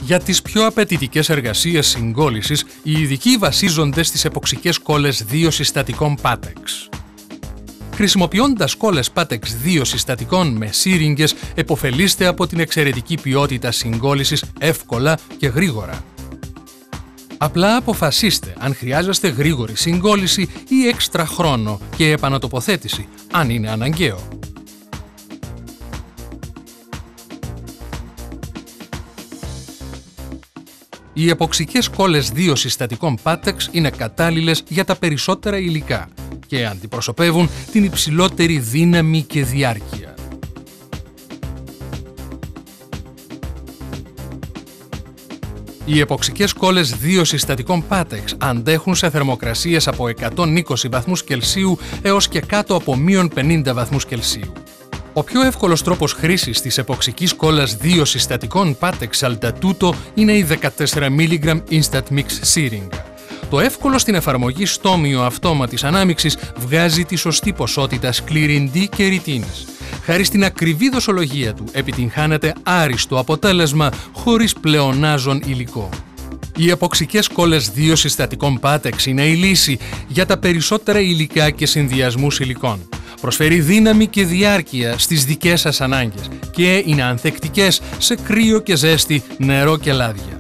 Για τις πιο απαιτητικές εργασίες συγκόλλησης, οι ειδικοί βασίζονται στις εποξικές κόλλες 2 συστατικών Patex. Χρησιμοποιώντας κόλλες Patex 2 συστατικών με σύριγγες, επωφελείστε από την εξαιρετική ποιότητα συγκόλλησης εύκολα και γρήγορα. Απλά αποφασίστε αν χρειάζεστε γρήγορη συγκόλληση ή έξτρα χρόνο και επανατοποθέτηση, αν είναι αναγκαίο. Οι εποξικές κόλλες 2 συστατικών Patex είναι κατάλληλες για τα περισσότερα υλικά και αντιπροσωπεύουν την υψηλότερη δύναμη και διάρκεια. Οι εποξικές κόλλες 2 συστατικών Patex αντέχουν σε θερμοκρασίες από 120 βαθμούς Κελσίου έως και κάτω από -50 βαθμούς Κελσίου. Ο πιο εύκολος τρόπος χρήσης της εποξικής κόλλας 2 συστατικών Patex Alta-Tuto είναι η 14 mg Instant Mix σύριγγα. Το εύκολο στην εφαρμογή στόμιο αυτόματης ανάμιξης βγάζει τη σωστή ποσότητα σκληρινδί και ρητίνης. Χάρη στην ακριβή δοσολογία του επιτυγχάνεται άριστο αποτέλεσμα χωρίς πλεονάζον υλικό. Οι εποξικές κόλλες 2 συστατικών Patex είναι η λύση για τα περισσότερα υλικά και συνδυασμούς υλικών. Προσφέρει δύναμη και διάρκεια στις δικές σας ανάγκες και είναι ανθεκτικές σε κρύο και ζέστη, νερό και λάδια.